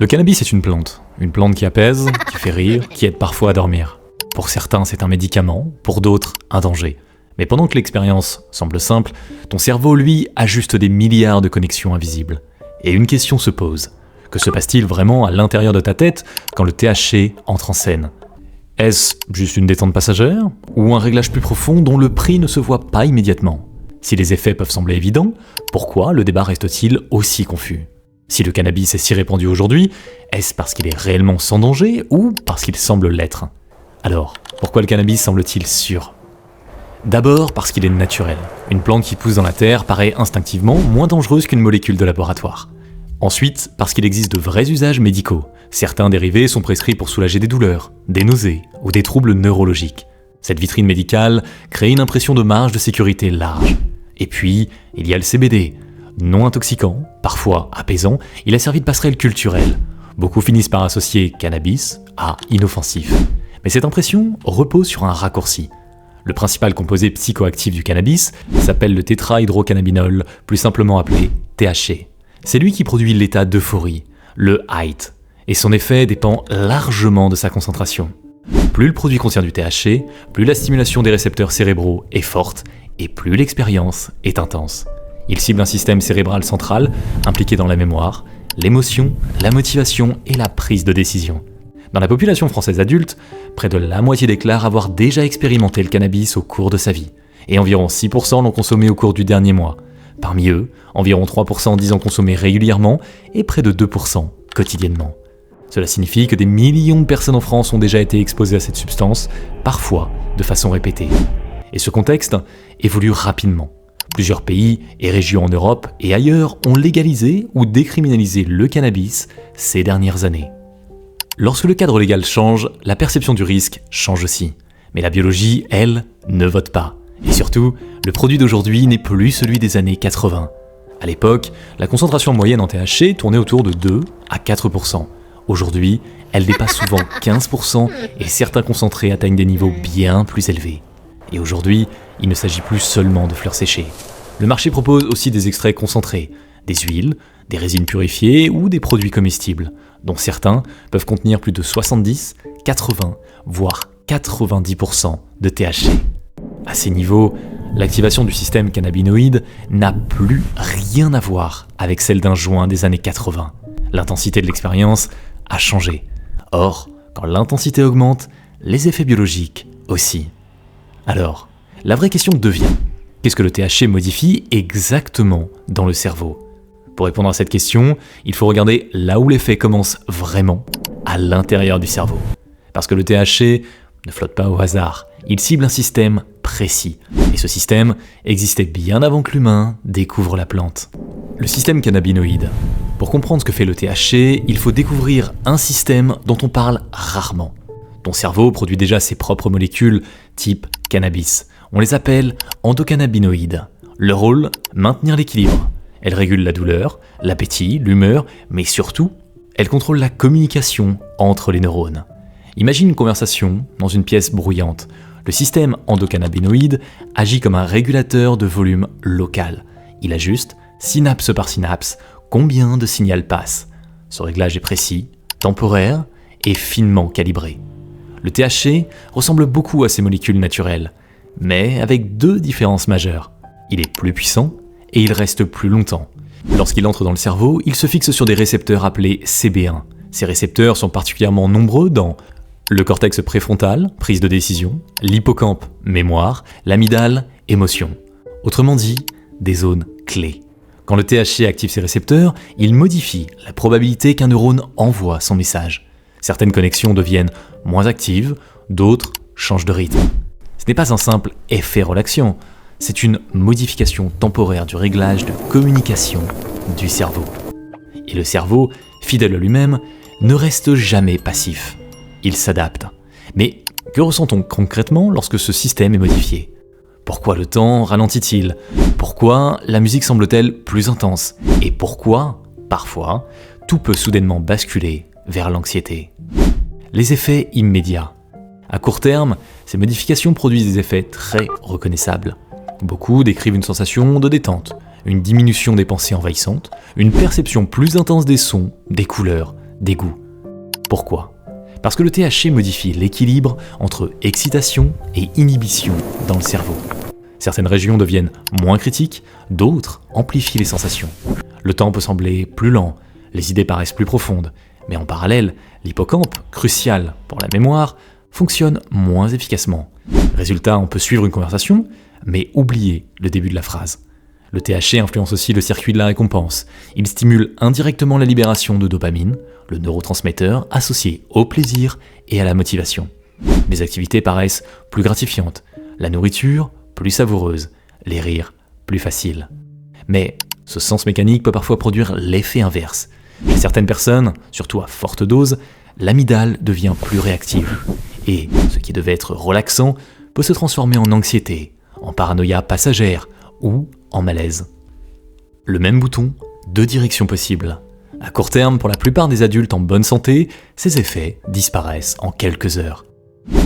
Le cannabis est une plante qui apaise, qui fait rire, qui aide parfois à dormir. Pour certains, c'est un médicament, pour d'autres, un danger. Mais pendant que l'expérience semble simple, ton cerveau, lui, ajuste des milliards de connexions invisibles. Et une question se pose. Que se passe-t-il vraiment à l'intérieur de ta tête quand le THC entre en scène ? Est-ce juste une détente passagère, ou un réglage plus profond dont le prix ne se voit pas immédiatement ? Si les effets peuvent sembler évidents, pourquoi le débat reste-t-il aussi confus ? Si le cannabis est si répandu aujourd'hui, est-ce parce qu'il est réellement sans danger ou parce qu'il semble l'être ? Alors, pourquoi le cannabis semble-t-il sûr ? D'abord parce qu'il est naturel. Une plante qui pousse dans la terre paraît instinctivement moins dangereuse qu'une molécule de laboratoire. Ensuite, parce qu'il existe de vrais usages médicaux. Certains dérivés sont prescrits pour soulager des douleurs, des nausées ou des troubles neurologiques. Cette vitrine médicale crée une impression de marge de sécurité large. Et puis, il y a le CBD. Non intoxicant, parfois apaisant, il a servi de passerelle culturelle. Beaucoup finissent par associer cannabis à inoffensif. Mais cette impression repose sur un raccourci. Le principal composé psychoactif du cannabis s'appelle le tétrahydrocannabinol, plus simplement appelé THC. C'est lui qui produit l'état d'euphorie, le height, et son effet dépend largement de sa concentration. Plus le produit contient du THC, plus la stimulation des récepteurs cérébraux est forte, et plus l'expérience est intense. Il cible un système cérébral central impliqué dans la mémoire, l'émotion, la motivation et la prise de décision. Dans la population française adulte, près de la moitié déclarent avoir déjà expérimenté le cannabis au cours de sa vie, et environ 6% l'ont consommé au cours du dernier mois. Parmi eux, environ 3% disent en consommer régulièrement et près de 2% quotidiennement. Cela signifie que des millions de personnes en France ont déjà été exposées à cette substance, parfois de façon répétée. Et ce contexte évolue rapidement. Plusieurs pays et régions en Europe et ailleurs ont légalisé ou décriminalisé le cannabis ces dernières années. Lorsque le cadre légal change, la perception du risque change aussi. Mais la biologie, elle, ne vote pas. Et surtout, le produit d'aujourd'hui n'est plus celui des années 80. À l'époque, la concentration moyenne en THC tournait autour de 2 à 4%. Aujourd'hui, elle dépasse souvent 15% et certains concentrés atteignent des niveaux bien plus élevés. Et aujourd'hui, il ne s'agit plus seulement de fleurs séchées. Le marché propose aussi des extraits concentrés, des huiles, des résines purifiées ou des produits comestibles, dont certains peuvent contenir plus de 70, 80, voire 90% de THC. À ces niveaux, l'activation du système cannabinoïde n'a plus rien à voir avec celle d'un joint des années 80. L'intensité de l'expérience a changé. Or, quand l'intensité augmente, les effets biologiques aussi. Alors, la vraie question devient, qu'est-ce que le THC modifie exactement dans le cerveau ? Pour répondre à cette question, il faut regarder là où l'effet commence vraiment, à l'intérieur du cerveau. Parce que le THC ne flotte pas au hasard, il cible un système précis. Et ce système existait bien avant que l'humain découvre la plante. Le système cannabinoïde. Pour comprendre ce que fait le THC, il faut découvrir un système dont on parle rarement. Ton cerveau produit déjà ses propres molécules type cannabis. On les appelle endocannabinoïdes. Leur rôle, maintenir l'équilibre. Elles régulent la douleur, l'appétit, l'humeur, mais surtout, elles contrôlent la communication entre les neurones. Imagine une conversation dans une pièce bruyante. Le système endocannabinoïde agit comme un régulateur de volume local. Il ajuste, synapse par synapse, combien de signaux passe. Ce réglage est précis, temporaire et finement calibré. Le THC ressemble beaucoup à ces molécules naturelles, mais avec deux différences majeures. Il est plus puissant et il reste plus longtemps. Lorsqu'il entre dans le cerveau, il se fixe sur des récepteurs appelés CB1. Ces récepteurs sont particulièrement nombreux dans le cortex préfrontal, prise de décision, l'hippocampe, mémoire, l'amygdale, émotion. Autrement dit, des zones clés. Quand le THC active ces récepteurs, il modifie la probabilité qu'un neurone envoie son message. Certaines connexions deviennent moins actives, d'autres changent de rythme. Ce n'est pas un simple effet relaxant, c'est une modification temporaire du réglage de communication du cerveau. Et le cerveau, fidèle à lui-même, ne reste jamais passif. Il s'adapte. Mais que ressent-on concrètement lorsque ce système est modifié ? Pourquoi le temps ralentit-il ? Pourquoi la musique semble-t-elle plus intense ? Et pourquoi, parfois, tout peut soudainement basculer vers l'anxiété ? Les effets immédiats. À court terme, ces modifications produisent des effets très reconnaissables. Beaucoup décrivent une sensation de détente, une diminution des pensées envahissantes, une perception plus intense des sons, des couleurs, dégoût. Pourquoi ? Parce que le THC modifie l'équilibre entre excitation et inhibition dans le cerveau. Certaines régions deviennent moins critiques, d'autres amplifient les sensations. Le temps peut sembler plus lent, les idées paraissent plus profondes, mais en parallèle, l'hippocampe, crucial pour la mémoire, fonctionne moins efficacement. Résultat, on peut suivre une conversation, mais oublier le début de la phrase. Le THC influence aussi le circuit de la récompense. Il stimule indirectement la libération de dopamine, le neurotransmetteur associé au plaisir et à la motivation. Les activités paraissent plus gratifiantes, la nourriture plus savoureuse, les rires plus faciles. Mais ce sens mécanique peut parfois produire l'effet inverse. Chez certaines personnes, surtout à forte dose, l'amygdale devient plus réactive. Et ce qui devait être relaxant peut se transformer en anxiété, en paranoïa passagère ou en malaise. Le même bouton, deux directions possibles. À court terme, pour la plupart des adultes en bonne santé, ces effets disparaissent en quelques heures.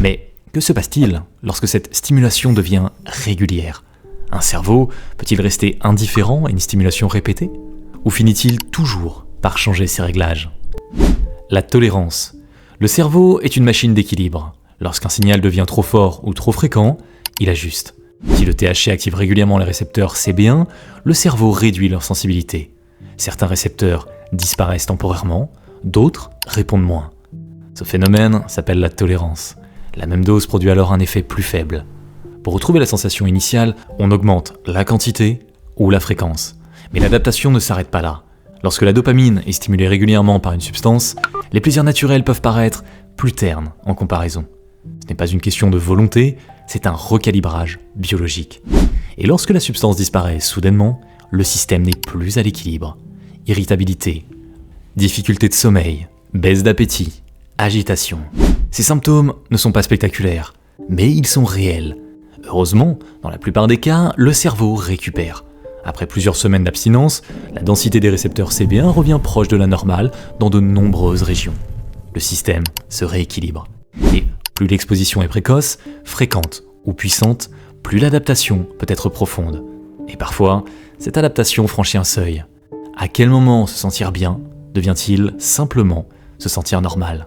Mais que se passe-t-il lorsque cette stimulation devient régulière ? Un cerveau peut-il rester indifférent à une stimulation répétée ? Ou finit-il toujours par changer ses réglages ? La tolérance. Le cerveau est une machine d'équilibre. Lorsqu'un signal devient trop fort ou trop fréquent, il ajuste. Si le THC active régulièrement les récepteurs CB1, le cerveau réduit leur sensibilité. Certains récepteurs disparaissent temporairement, d'autres répondent moins. Ce phénomène s'appelle la tolérance. La même dose produit alors un effet plus faible. Pour retrouver la sensation initiale, on augmente la quantité ou la fréquence. Mais l'adaptation ne s'arrête pas là. Lorsque la dopamine est stimulée régulièrement par une substance, les plaisirs naturels peuvent paraître plus ternes en comparaison. Ce n'est pas une question de volonté, c'est un recalibrage biologique. Et lorsque la substance disparaît soudainement, le système n'est plus à l'équilibre. Irritabilité, difficulté de sommeil, baisse d'appétit, agitation. Ces symptômes ne sont pas spectaculaires, mais ils sont réels. Heureusement, dans la plupart des cas, le cerveau récupère. Après plusieurs semaines d'abstinence, la densité des récepteurs CB1 revient proche de la normale dans de nombreuses régions. Le système se rééquilibre. Et plus l'exposition est précoce, fréquente ou puissante, plus l'adaptation peut être profonde. Et parfois, cette adaptation franchit un seuil. À quel moment se sentir bien devient-il simplement se sentir normal ?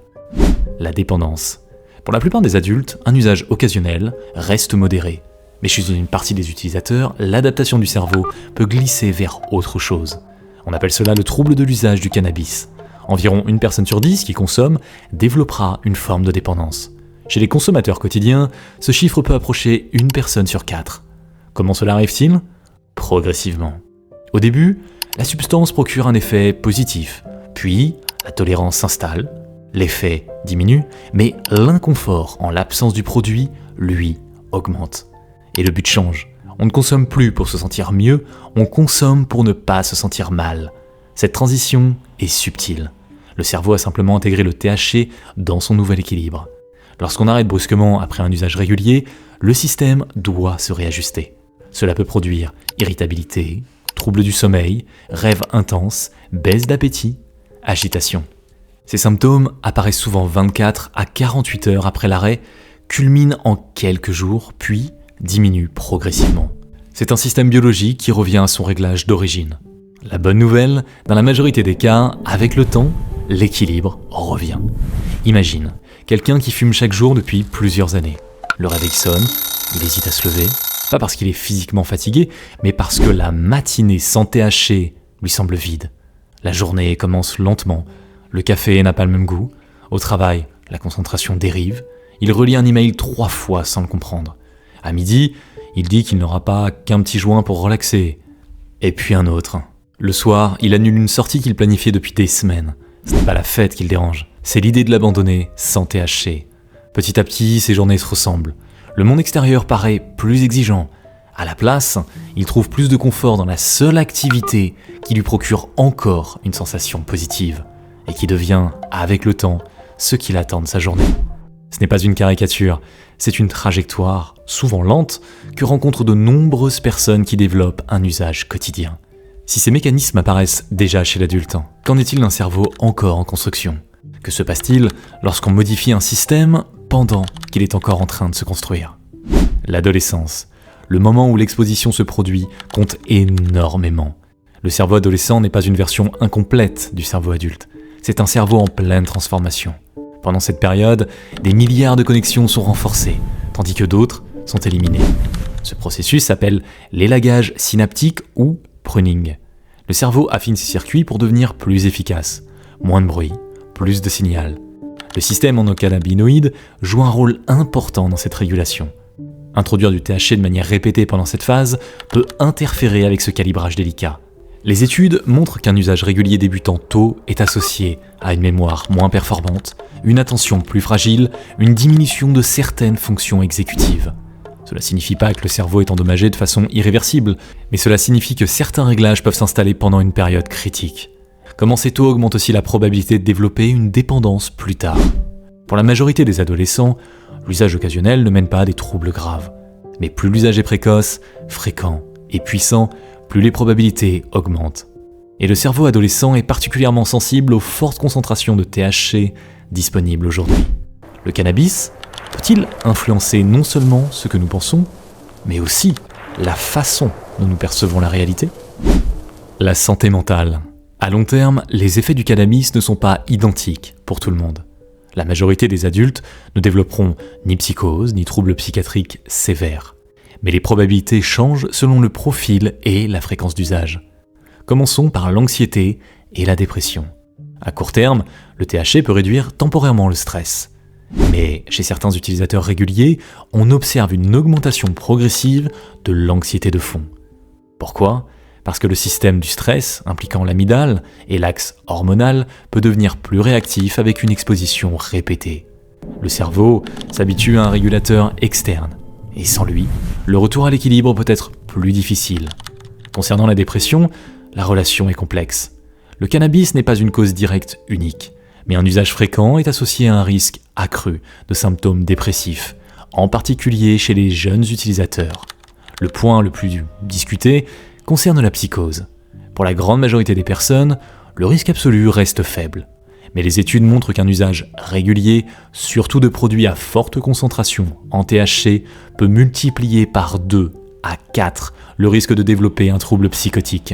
La dépendance. Pour la plupart des adultes, un usage occasionnel reste modéré. Mais chez une partie des utilisateurs, l'adaptation du cerveau peut glisser vers autre chose. On appelle cela le trouble de l'usage du cannabis. Environ 1 personne sur 10 qui consomme développera une forme de dépendance. Chez les consommateurs quotidiens, ce chiffre peut approcher 1 personne sur 4. Comment cela arrive-t-il ? Progressivement. Au début, la substance procure un effet positif, puis la tolérance s'installe, l'effet diminue, mais l'inconfort en l'absence du produit, lui, augmente. Et le but change. On ne consomme plus pour se sentir mieux, on consomme pour ne pas se sentir mal. Cette transition est subtile. Le cerveau a simplement intégré le THC dans son nouvel équilibre. Lorsqu'on arrête brusquement après un usage régulier, le système doit se réajuster. Cela peut produire irritabilité, troubles du sommeil, rêves intenses, baisse d'appétit, agitation. Ces symptômes apparaissent souvent 24 à 48 heures après l'arrêt, culminent en quelques jours, puis diminuent progressivement. C'est un système biologique qui revient à son réglage d'origine. La bonne nouvelle, dans la majorité des cas, avec le temps, l'équilibre revient. Imagine, quelqu'un qui fume chaque jour depuis plusieurs années. Le réveil sonne, il hésite à se lever, pas parce qu'il est physiquement fatigué, mais parce que la matinée sans THC lui semble vide. La journée commence lentement, le café n'a pas le même goût, au travail, la concentration dérive, il relit un email 3 fois sans le comprendre. À midi, il dit qu'il n'aura pas qu'un petit joint pour relaxer, et puis un autre. Le soir, il annule une sortie qu'il planifiait depuis des semaines. Ce n'est pas la fête qui le dérange, c'est l'idée de l'abandonner sans THC. Petit à petit, ses journées se ressemblent. Le monde extérieur paraît plus exigeant. À la place, il trouve plus de confort dans la seule activité qui lui procure encore une sensation positive et qui devient, avec le temps, ce qu'il attend de sa journée. Ce n'est pas une caricature, c'est une trajectoire, souvent lente, que rencontrent de nombreuses personnes qui développent un usage quotidien. Si ces mécanismes apparaissent déjà chez l'adulte, qu'en est-il d'un cerveau encore en construction ? Que se passe-t-il lorsqu'on modifie un système pendant qu'il est encore en train de se construire ? L'adolescence, le moment où l'exposition se produit, compte énormément. Le cerveau adolescent n'est pas une version incomplète du cerveau adulte. c'est un cerveau en pleine transformation. Pendant cette période, des milliards de connexions sont renforcées, tandis que d'autres sont éliminées. Ce processus s'appelle l'élagage synaptique ou pruning. Le cerveau affine ses circuits pour devenir plus efficace. Moins de bruit, plus de signal. Le système endocannabinoïde joue un rôle important dans cette régulation. Introduire du THC de manière répétée pendant cette phase peut interférer avec ce calibrage délicat. Les études montrent qu'un usage régulier débutant tôt est associé à une mémoire moins performante, une attention plus fragile, une diminution de certaines fonctions exécutives. Cela signifie pas que le cerveau est endommagé de façon irréversible, mais cela signifie que certains réglages peuvent s'installer pendant une période critique. Commencer tôt augmente aussi la probabilité de développer une dépendance plus tard. Pour la majorité des adolescents, l'usage occasionnel ne mène pas à des troubles graves. Mais plus l'usage est précoce, fréquent et puissant, plus les probabilités augmentent. Et le cerveau adolescent est particulièrement sensible aux fortes concentrations de THC disponibles aujourd'hui. Le cannabis peut-il influencer non seulement ce que nous pensons, mais aussi la façon dont nous percevons la réalité ? La santé mentale. À long terme, les effets du cannabis ne sont pas identiques pour tout le monde. La majorité des adultes ne développeront ni psychose, ni troubles psychiatriques sévères. Mais les probabilités changent selon le profil et la fréquence d'usage. Commençons par l'anxiété et la dépression. À court terme, le THC peut réduire temporairement le stress. Mais chez certains utilisateurs réguliers, on observe une augmentation progressive de l'anxiété de fond. Pourquoi ? Parce que le système du stress, impliquant l'amygdale et l'axe hormonal, peut devenir plus réactif avec une exposition répétée. Le cerveau s'habitue à un régulateur externe, et sans lui, le retour à l'équilibre peut être plus difficile. Concernant la dépression, la relation est complexe. Le cannabis n'est pas une cause directe unique, mais un usage fréquent est associé à un risque accru de symptômes dépressifs, en particulier chez les jeunes utilisateurs. Le point le plus discuté concerne la psychose. Pour la grande majorité des personnes, le risque absolu reste faible. Mais les études montrent qu'un usage régulier, surtout de produits à forte concentration en THC, peut multiplier par 2 à 4 le risque de développer un trouble psychotique.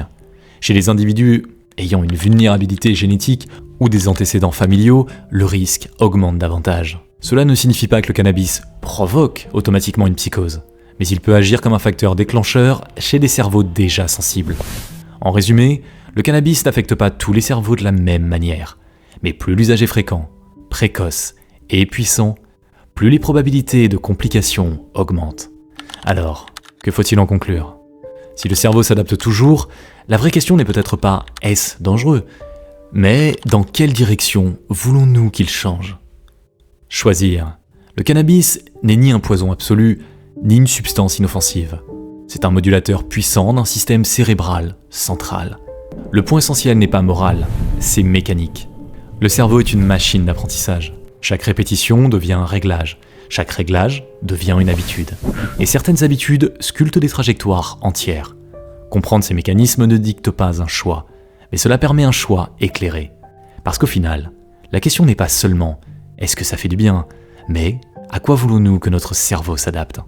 Chez les individus ayant une vulnérabilité génétique ou des antécédents familiaux, le risque augmente davantage. Cela ne signifie pas que le cannabis provoque automatiquement une psychose, mais il peut agir comme un facteur déclencheur chez des cerveaux déjà sensibles. En résumé, le cannabis n'affecte pas tous les cerveaux de la même manière, mais plus l'usage est fréquent, précoce et puissant, plus les probabilités de complications augmentent. Alors, que faut-il en conclure ? Si le cerveau s'adapte toujours, la vraie question n'est peut-être pas « est-ce dangereux ?», mais dans quelle direction voulons-nous qu'il change ? Choisir. Le cannabis n'est ni un poison absolu, ni une substance inoffensive. C'est un modulateur puissant d'un système cérébral central. Le point essentiel n'est pas moral, c'est mécanique. Le cerveau est une machine d'apprentissage. Chaque répétition devient un réglage. Chaque réglage devient une habitude. Et certaines habitudes sculptent des trajectoires entières. Comprendre ces mécanismes ne dicte pas un choix, mais cela permet un choix éclairé. Parce qu'au final, la question n'est pas seulement « est-ce que ça fait du bien ?», mais « à quoi voulons-nous que notre cerveau s'adapte ?»